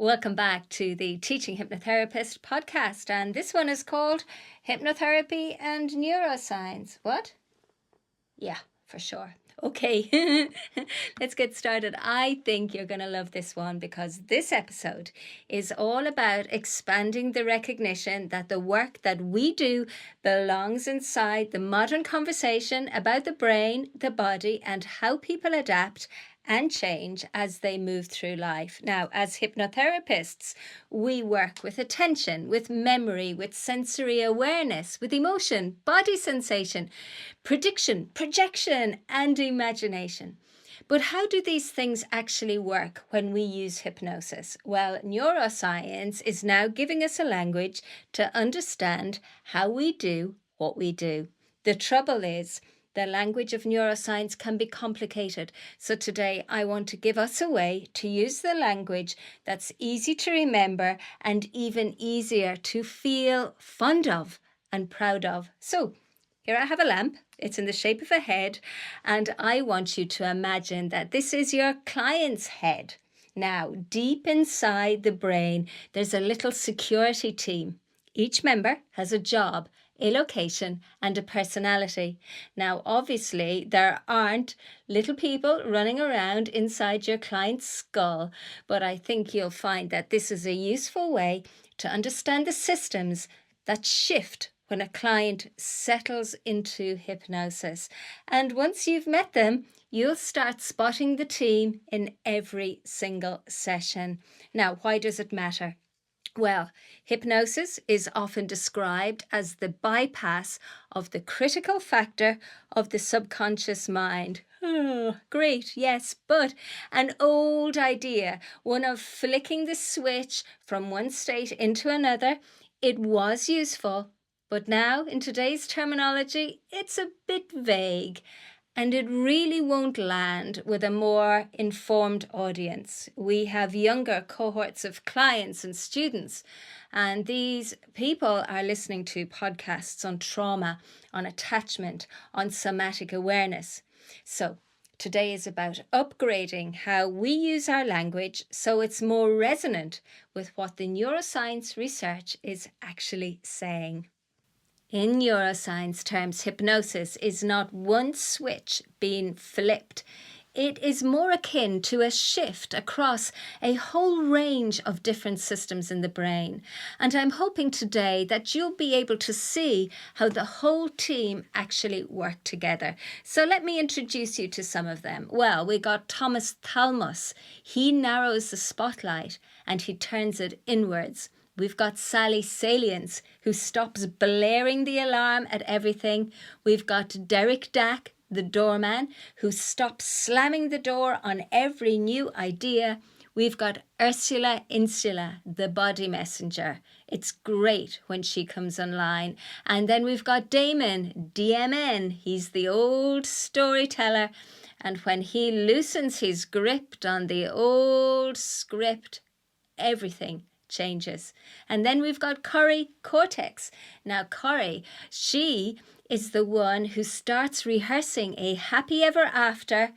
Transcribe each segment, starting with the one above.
Welcome back to the Teaching Hypnotherapist podcast, and this one is called Hypnotherapy and Neuroscience. What? Yeah, for sure. Okay, let's get started. I think you're going to love this one because this episode is all about expanding the recognition that the work that we do belongs inside the modern conversation about the brain, the body, and how people adapt and change as they move through life. Now, as hypnotherapists, we work with attention, with memory, with sensory awareness, with emotion, body sensation, prediction, projection, and imagination. But how do these things actually work when we use hypnosis? Well, neuroscience is now giving us a language to understand how we do what we do. The trouble is, the language of neuroscience can be complicated. So today I want to give us a way to use the language that's easy to remember and even easier to feel fond of and proud of. So here I have a lamp. It's in the shape of a head, and I want you to imagine that this is your client's head. Now, deep inside the brain, there's a little security team. Each member has a job, a location, and a personality. Now, obviously, there aren't little people running around inside your client's skull, but I think you'll find that this is a useful way to understand the systems that shift when a client settles into hypnosis. And once you've met them, you'll start spotting the team in every single session. Now, why does it matter? Well, hypnosis is often described as the bypass of the critical factor of the subconscious mind. Oh, great, yes, but an old idea, one of flicking the switch from one state into another. It was useful, but now, in today's terminology, it's a bit vague. And it really won't land with a more informed audience. We have younger cohorts of clients and students, and these people are listening to podcasts on trauma, on attachment, on somatic awareness. So today is about upgrading how we use our language so it's more resonant with what the neuroscience research is actually saying. In neuroscience terms, hypnosis is not one switch being flipped. It is more akin to a shift across a whole range of different systems in the brain. And I'm hoping today that you'll be able to see how the whole team actually work together. So let me introduce you to some of them. Well, we got Thomas Thalmus. He narrows the spotlight and he turns it inwards. We've got salience, who stops blaring the alarm at everything. We've got Derek Dack, the doorman, who stops slamming the door on every new idea. We've got Ursula Insula, the body messenger. It's great when she comes online. And then we've got Damon, DMN. He's the old storyteller. And when he loosens his grip on the old script, everything changes. And then we've got Corey, cortex. Now Corey, she is the one who starts rehearsing a happy ever after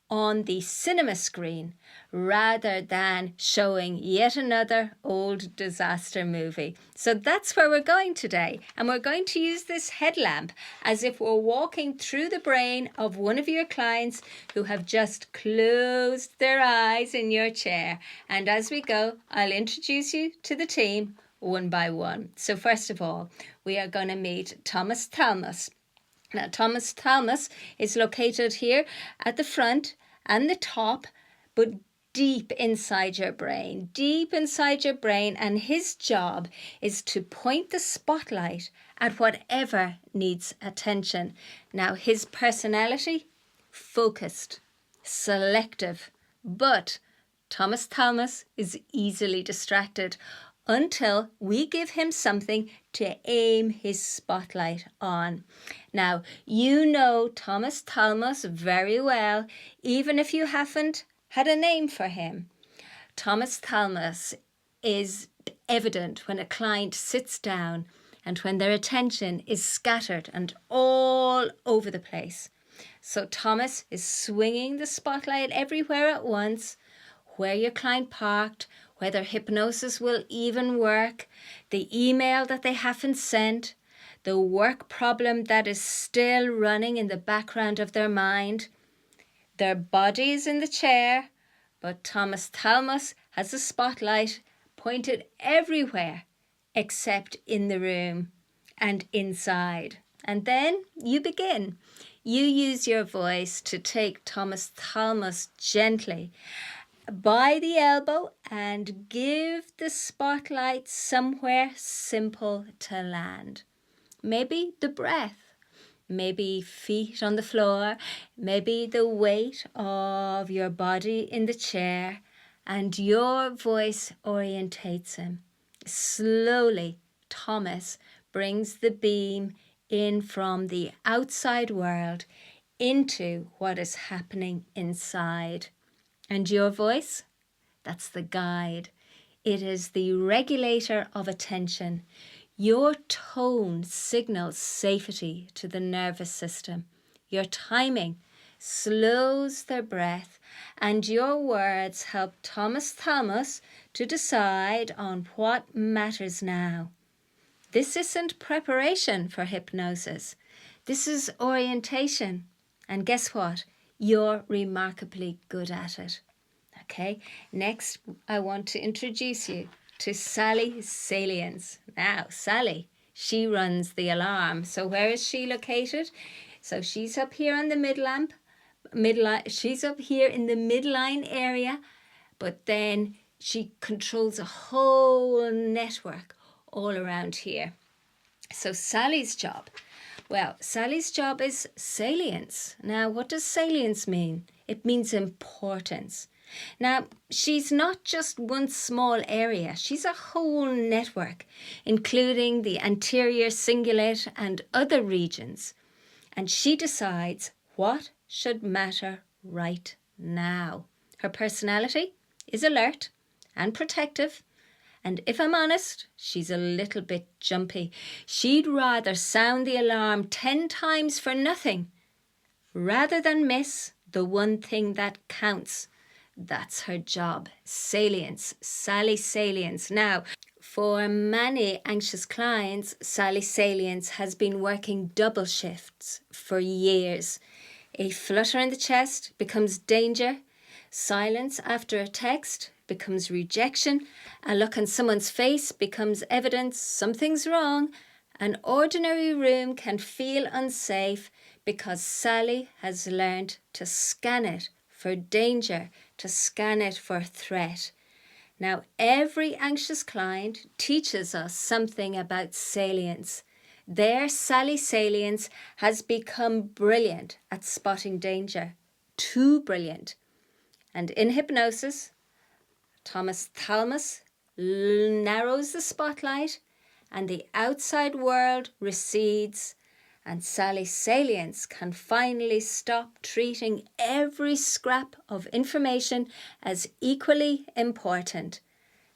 on the cinema screen rather than showing yet another old disaster movie. So that's where we're going today. And we're going to use this headlamp as if we're walking through the brain of one of your clients who have just closed their eyes in your chair. And as we go, I'll introduce you to the team one by one. So first of all, we are going to meet Thomas Thalmus. Now, Thomas Thalmus is located here at the front and the top, but deep inside your brain, and his job is to point the spotlight at whatever needs attention. Now, his personality, focused, selective, but Thomas Thalmus is easily distracted until we give him something to aim his spotlight on. Now, you know Thomas Thalmus very well, even if you haven't had a name for him. Thomas Thalmus is evident when a client sits down and when their attention is scattered and all over the place. So Thomas is swinging the spotlight everywhere at once, where your client parked, whether hypnosis will even work, the email that they haven't sent, the work problem that is still running in the background of their mind. Their body is in the chair, but Thomas Thalmus has a spotlight pointed everywhere except in the room and inside. And then you begin. You use your voice to take Thomas Thalmus gently by the elbow and give the spotlight somewhere simple to land. Maybe the breath, maybe feet on the floor, maybe the weight of your body in the chair, and your voice orientates him. Slowly, Thomas brings the beam in from the outside world into what is happening inside. And your voice? That's the guide. It is the regulator of attention. Your tone signals safety to the nervous system. Your timing slows their breath, and your words help Thomas Thalmus to decide on what matters now. This isn't preparation for hypnosis. This is orientation. And guess what? You're remarkably good at it. Okay, next I want to introduce you to Sally Salience. Now, Sally, she runs the alarm. So where is she located? So she's up here on the midline. She's up here in the midline area, but then she controls a whole network all around here. So Sally's job, well, Sally's job is salience. Now, what does salience mean? It means importance. Now, she's not just one small area. She's a whole network, including the anterior cingulate and other regions. And she decides what should matter right now. Her personality is alert and protective. And if I'm honest, she's a little bit jumpy. She'd rather sound the alarm 10 times for nothing rather than miss the one thing that counts. That's her job. Salience. Sally Salience. Now, for many anxious clients, Sally Salience has been working double shifts for years. A flutter in the chest becomes danger. Silence after a text becomes rejection. A look on someone's face becomes evidence something's wrong. An ordinary room can feel unsafe because Sally has learned to scan it for danger, to scan it for threat. Now, every anxious client teaches us something about salience. Their Sally Salience has become brilliant at spotting danger, too brilliant. And in hypnosis, Thomas Thalmus narrows the spotlight and the outside world recedes, and Sally Salience can finally stop treating every scrap of information as equally important.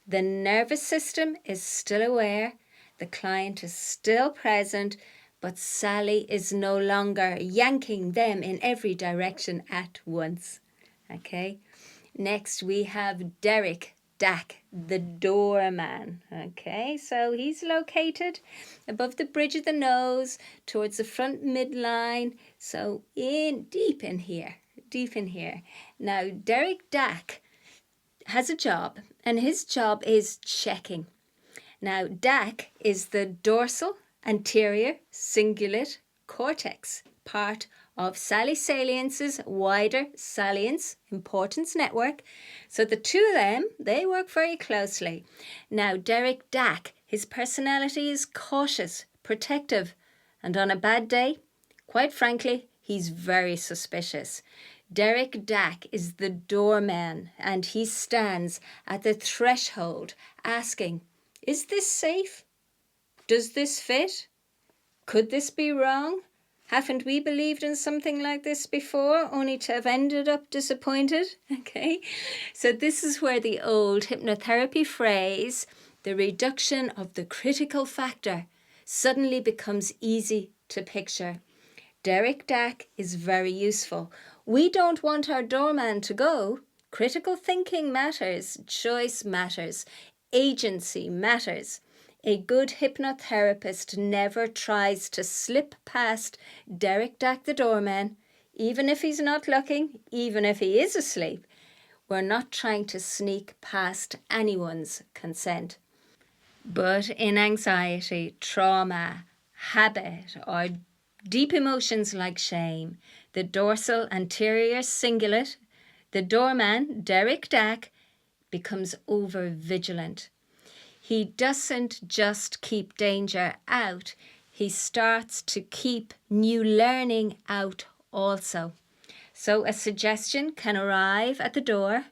The nervous system is still aware, the client is still present, but Sally is no longer yanking them in every direction at once. Okay, next we have Derek Dack, the Doorman. Okay, so he's located above the bridge of the nose towards the front midline. So deep in here. Now, Derek Dack has a job, and his job is checking. Now, Dack is the dorsal anterior cingulate cortex, part of Sally Salience's wider salience importance network. So the two of them, they work very closely. Now, Derek Dack, his personality is cautious, protective, and on a bad day, quite frankly, he's very suspicious. Derek Dack is the doorman, and he stands at the threshold asking, is this safe? Does this fit? Could this be wrong? Haven't we believed in something like this before, only to have ended up disappointed? Okay, so this is where the old hypnotherapy phrase, the reduction of the critical factor, suddenly becomes easy to picture. Derek Dack is very useful. We don't want our doorman to go, Critical thinking matters, choice matters, agency matters. A good hypnotherapist never tries to slip past Derek Dack the doorman, even if he's not looking, even if he is asleep. We're not trying to sneak past anyone's consent. But in anxiety, trauma, habit, or deep emotions like shame, the dorsal anterior cingulate, the doorman, Derek Dack, becomes over-vigilant. He doesn't just keep danger out, he starts to keep new learning out also. So a suggestion can arrive at the door,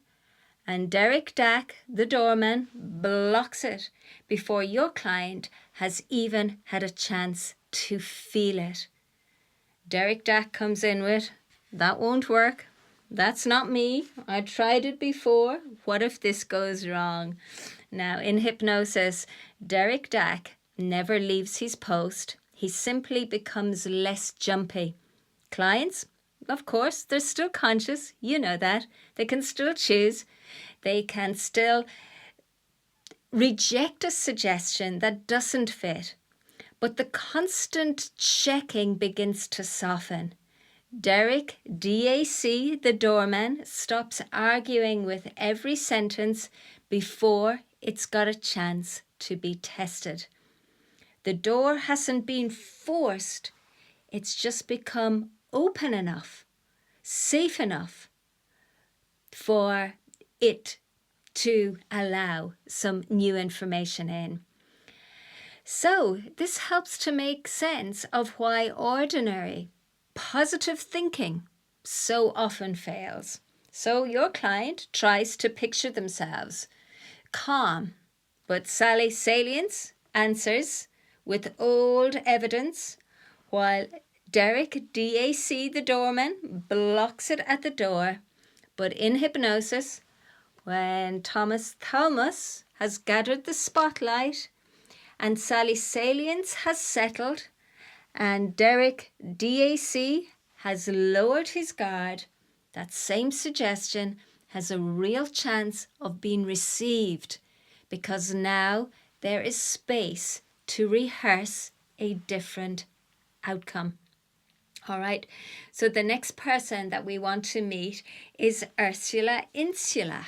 and Derek Dack, the doorman, blocks it before your client has even had a chance to feel it. Derek Dack comes in with, "That won't work. That's not me. I tried it before. What if this goes wrong?" Now, in hypnosis, Derek Dack never leaves his post. He simply becomes less jumpy. Clients, of course, they're still conscious. You know that. They can still choose. They can still reject a suggestion that doesn't fit. But the constant checking begins to soften. Derek, D-A-C, the doorman, stops arguing with every sentence before it's got a chance to be tested. The door hasn't been forced. It's just become open enough, safe enough for it to allow some new information in. So this helps to make sense of why ordinary, positive thinking so often fails. So your client tries to picture themselves calm, but salience answers with old evidence, while Derek, D-A-C, the doorman, blocks it at the door. But in hypnosis, when Thomas Thalmus has gathered the spotlight and salience has settled and Derek, D-A-C, has lowered his guard, that same suggestion has a real chance of being received, because now there is space to rehearse a different outcome. All right, so the next person that we want to meet is Ursula Insula.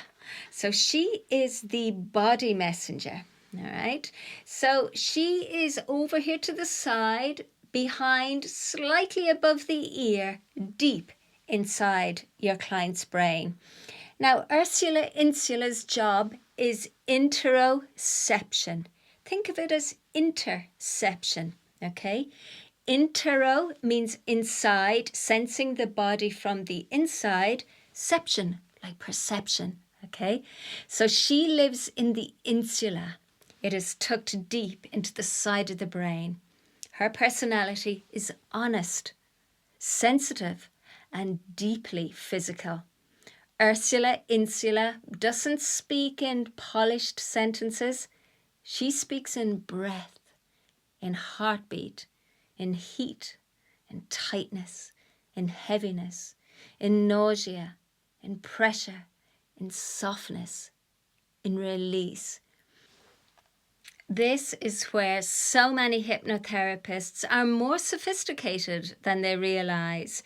So she is the body messenger. All right, so she is over here to the side, behind, slightly above the ear, deep inside your client's brain. Now, Ursula Insula's job is interoception. Think of it as interception, okay? Intero means inside, sensing the body from the inside. Ception, like perception, okay? So she lives in the insula. It is tucked deep into the side of the brain. Her personality is honest, sensitive, and deeply physical. Ursula Insula doesn't speak in polished sentences. She speaks in breath, in heartbeat, in heat, in tightness, in heaviness, in nausea, in pressure, in softness, in release. This is where so many hypnotherapists are more sophisticated than they realize,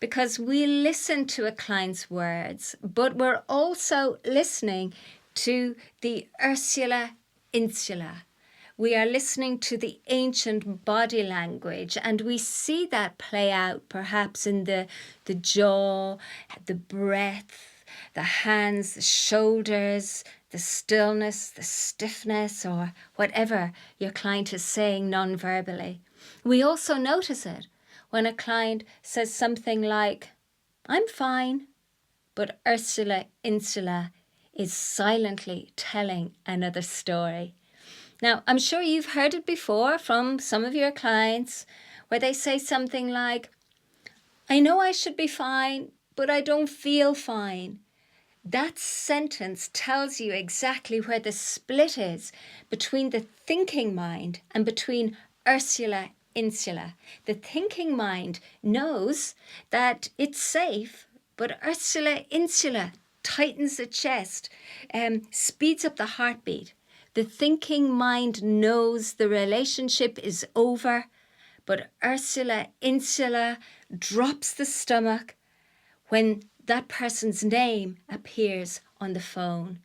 because we listen to a client's words, but we're also listening to the Ursula Insula. We are listening to the ancient body language, and we see that play out perhaps in the jaw, the breath, the hands, the shoulders, the stillness, the stiffness, or whatever your client is saying non-verbally. We also notice it when a client says something like, "I'm fine," but Ursula Insula is silently telling another story. Now, I'm sure you've heard it before from some of your clients where they say something like, "I know I should be fine, but I don't feel fine." That sentence tells you exactly where the split is between the thinking mind and between Ursula Insula. The thinking mind knows that it's safe, but Ursula Insula tightens the chest, speeds up the heartbeat. The thinking mind knows the relationship is over, but insula drops the stomach when that person's name appears on the phone.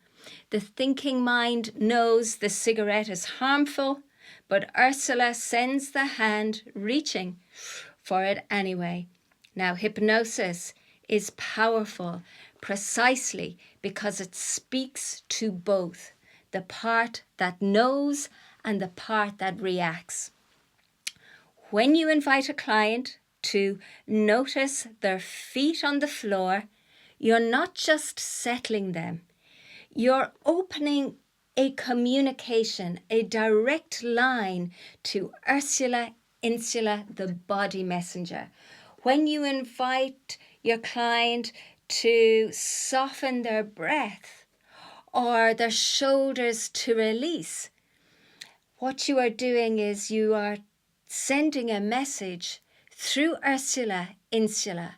The thinking mind knows the cigarette is harmful, but Ursula sends the hand reaching for it anyway. Now, hypnosis is powerful precisely because it speaks to both, the part that knows and the part that reacts. When you invite a client to notice their feet on the floor, you're not just settling them. You're opening a communication, a direct line to insula, the body messenger. When you invite your client to soften their breath or their shoulders to release, what you are doing is you are sending a message through insula,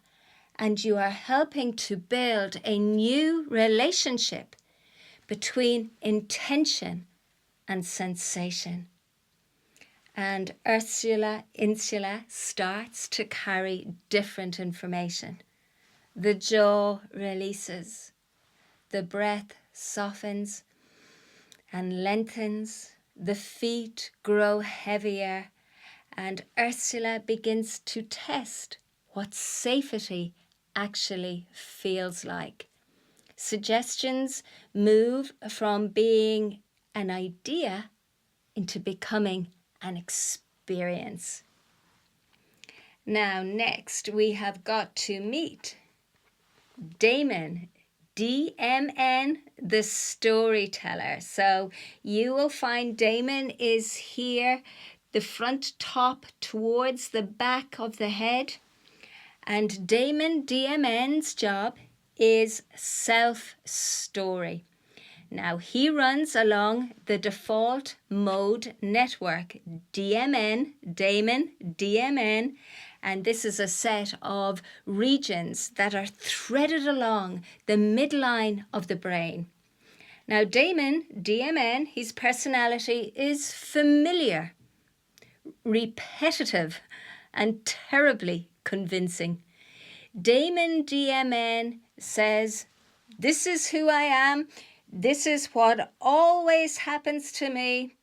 and you are helping to build a new relationship between intention and sensation. And insula starts to carry different information. The jaw releases, the breath softens and lengthens, the feet grow heavier, and Ursula begins to test what safety actually feels like. Suggestions move from being an idea into becoming an experience. Now, next we have got to meet Doorman, DMN, the storyteller. So you will find Doorman is here, the front top towards the back of the head. And Doorman, DMN's job is self-story. Now, he runs along the default mode network, Doorman, DMN, and this is a set of regions that are threaded along the midline of the brain. Now, Doorman, DMN, his personality is familiar, repetitive, and terribly convincing. Doorman, DMN says, "This is who I am. This is what always happens to me.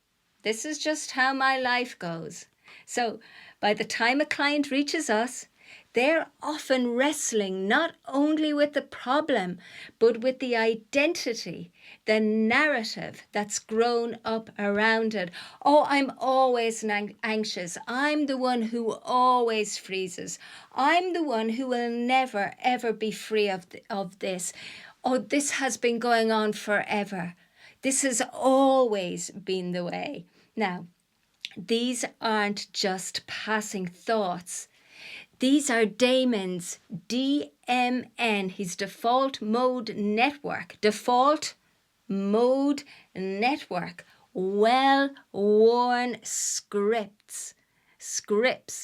This is just how my life goes." So by the time a client reaches us, they're often wrestling not only with the problem, but with the identity, the narrative that's grown up around it. Oh, I'm always anxious. I'm the one who always freezes. I'm the one who will never, ever be free of this. Oh, this has been going on forever. This has always been the way. Now, these aren't just passing thoughts. These are Doorman's DMN, his default mode network. Well-worn scripts.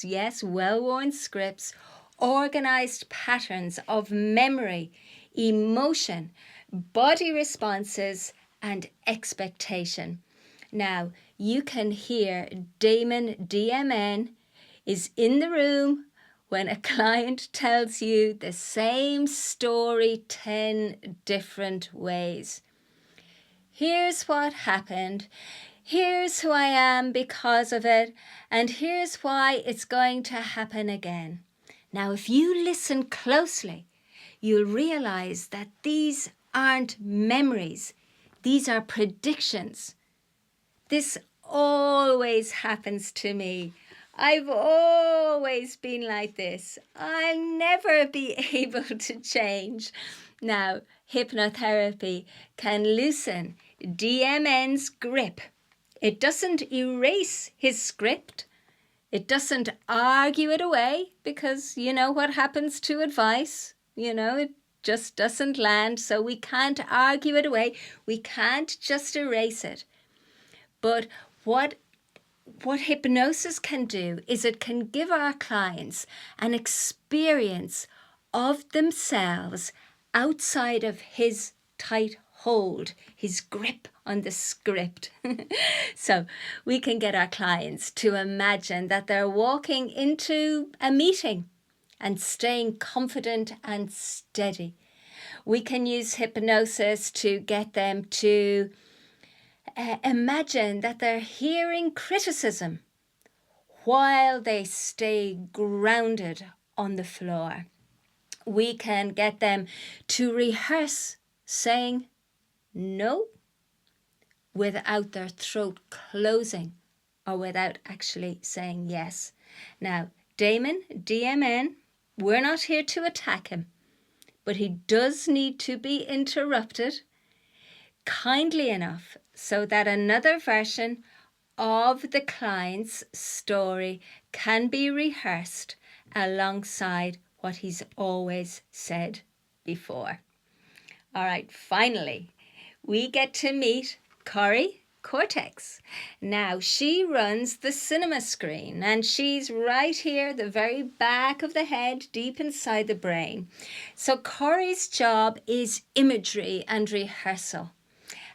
Yes, well-worn scripts. Organized patterns of memory, emotion, body responses, and expectation. Now, you can hear Doorman, DMN, is in the room when a client tells you the same story 10 different ways. Here's what happened. Here's who I am because of it. And here's why it's going to happen again. Now, if you listen closely, you'll realize that these aren't memories. These are predictions. This always happens to me. I've always been like this. I'll never be able to change. Now, hypnotherapy can loosen DMN's grip. It doesn't erase his script. It doesn't argue it away because you know what happens to advice. It just doesn't land, so we can't argue it away. We can't just erase it. But what hypnosis can do is it can give our clients an experience of themselves outside of his tight hold, his grip on the script. So we can get our clients to imagine that they're walking into a meeting and staying confident and steady. We can use hypnosis to get them to imagine that they're hearing criticism while they stay grounded on the floor. We can get them to rehearse saying no without their throat closing or without actually saying yes. Now, Damon, DMN, we're not here to attack him, but he does need to be interrupted kindly enough so that another version of the client's story can be rehearsed alongside what he's always said before. All right, finally, we get to meet cortex. Now, she runs the cinema screen, and she's right here, the very back of the head, deep inside the brain. So Corey's job is imagery and rehearsal,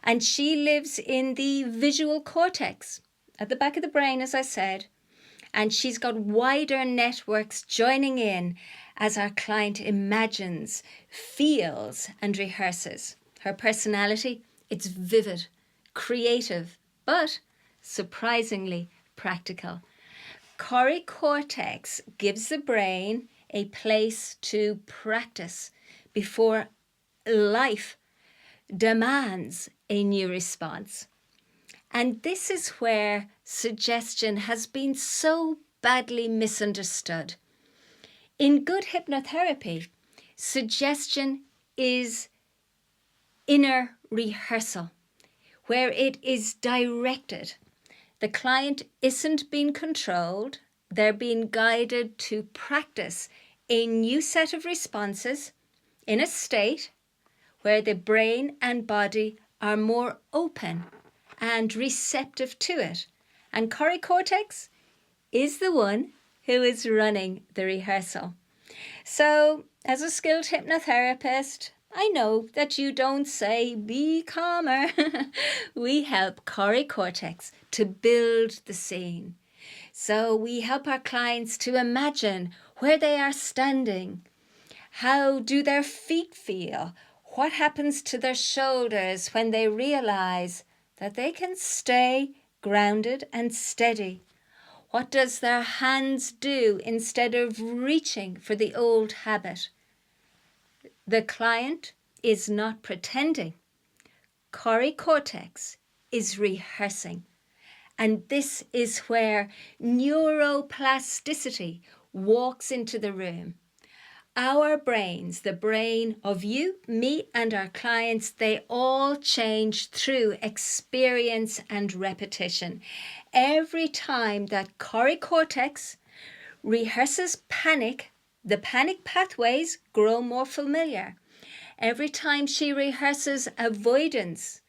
and she lives in the visual cortex at the back of the brain, as I said, and she's got wider networks joining in as our client imagines, feels, and rehearses. Her personality, it's vivid, creative, but surprisingly practical. Cortex gives the brain a place to practice before life demands a new response. And this is where suggestion has been so badly misunderstood. In good hypnotherapy, suggestion is inner rehearsal, where it is directed. The client isn't being controlled, they're being guided to practice a new set of responses in a state where the brain and body are more open and receptive to it. And cortex is the one who is running the rehearsal. So, as a skilled hypnotherapist, I know that you don't say, be calmer. We help cortex to build the scene. So we help our clients to imagine where they are standing. How do their feet feel? What happens to their shoulders when they realize that they can stay grounded and steady? What does their hands do instead of reaching for the old habit? The client is not pretending. Cortex is rehearsing. And this is where neuroplasticity walks into the room. Our brains, the brain of you, me, and our clients, they all change through experience and repetition. Every time that cortex rehearses panic, the panic pathways grow more familiar. Every time she rehearses avoidance,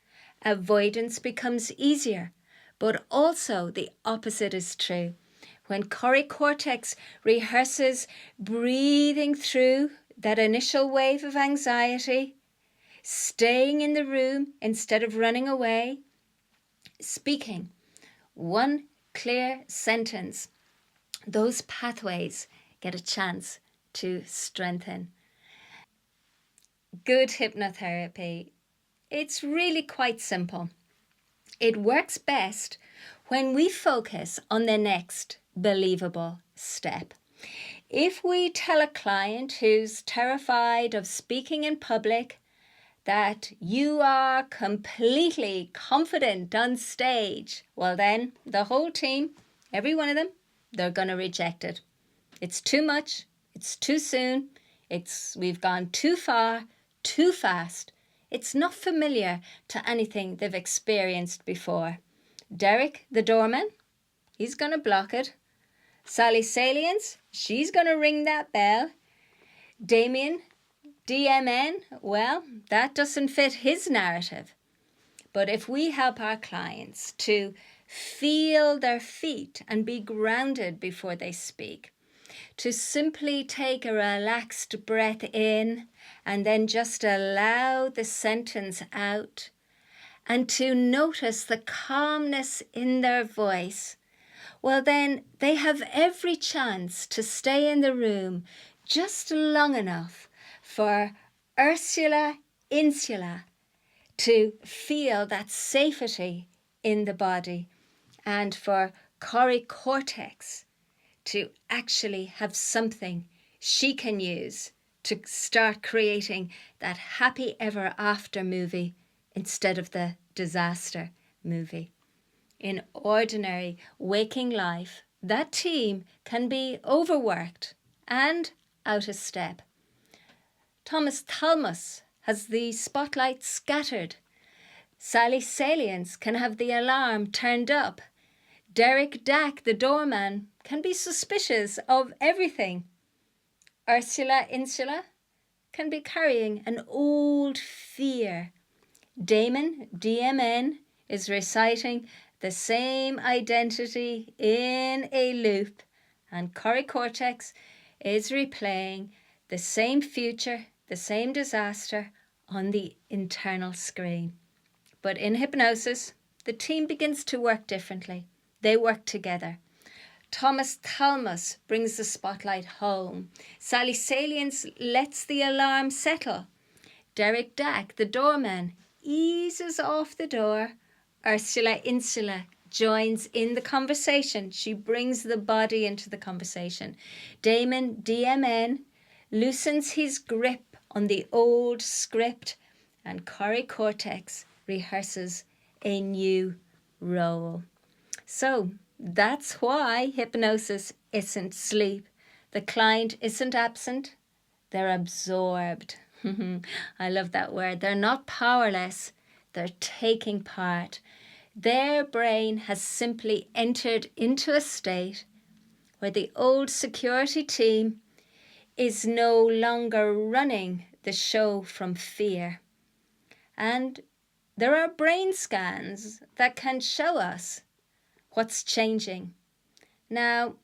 avoidance becomes easier. But also the opposite is true. When cortex rehearses breathing through that initial wave of anxiety, staying in the room instead of running away, speaking one clear sentence, those pathways get a chance to strengthen. Good hypnotherapy, it's really quite simple. It works best when we focus on the next believable step. If we tell a client who's terrified of speaking in public that you are completely confident on stage, well then the whole team, every one of them, they're going to reject it. It's too much, it's too soon, we've gone too far, too fast. It's not familiar to anything they've experienced before. Derek, the doorman, he's going to block it. Sally Salience, she's going to ring that bell. Damien, DMN, well, that doesn't fit his narrative. But if we help our clients to feel their feet and be grounded before they speak, to simply take a relaxed breath in and then just allow the sentence out, and to notice the calmness in their voice, well, then they have every chance to stay in the room just long enough for Ursula insula to feel that safety in the body, and for cortex to actually have something she can use to start creating that happy ever after movie instead of the disaster movie. In ordinary waking life, that team can be overworked and out of step. Thomas Thalmus has the spotlight scattered. Sally Salience can have the alarm turned up. Derek Dack, the doorman, can be suspicious of everything. Ursula Insula can be carrying an old fear. Damon, DMN, is reciting the same identity in a loop, and cortex is replaying the same future, the same disaster on the internal screen. But in hypnosis, the team begins to work differently. They work together. Thomas Thalmus brings the spotlight home. Sally Salience lets the alarm settle. Derek Dack, the doorman, eases off the door. Ursula Insula joins in the conversation. She brings the body into the conversation. Damon, DMN, loosens his grip on the old script, and cortex rehearses a new role. So that's why hypnosis isn't sleep. The client isn't absent, they're absorbed. I love that word. They're not powerless, they're taking part. Their brain has simply entered into a state where the old security team is no longer running the show from fear. And there are brain scans that can show us what's changing. Now,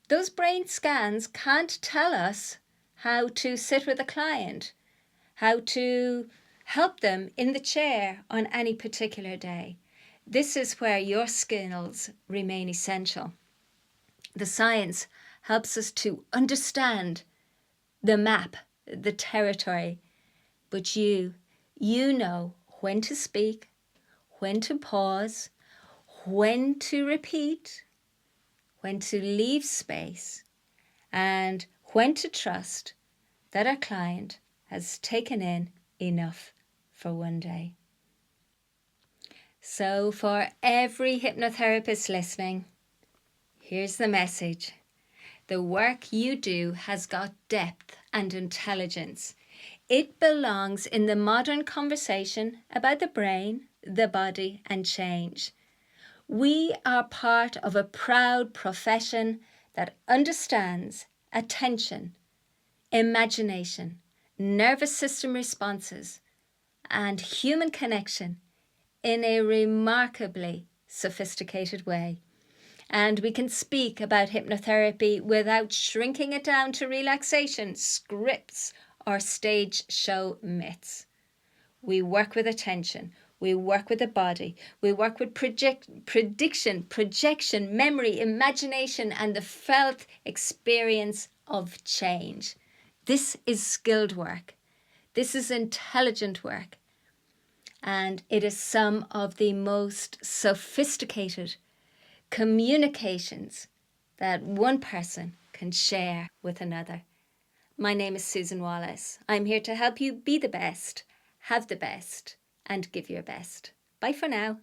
those brain scans can't tell us how to sit with a client, how to help them in the chair on any particular day. This is where your skills remain essential. The science helps us to understand the map, the territory, but you know when to speak, when to pause, when to repeat, when to leave space, and when to trust that our client has taken in enough for one day. So for every hypnotherapist listening, here's the message. The work you do has got depth and intelligence. It belongs in the modern conversation about the brain, the body, and change. We are part of a proud profession that understands attention, imagination, nervous system responses, and human connection in a remarkably sophisticated way. And we can speak about hypnotherapy without shrinking it down to relaxation, scripts, or stage show myths. We work with attention. We work with the body. We work with prediction, projection, memory, imagination, and the felt experience of change. This is skilled work. This is intelligent work. And it is some of the most sophisticated communications that one person can share with another. My name is Susan Wallace. I'm here to help you be the best, have the best, and give your best. Bye for now.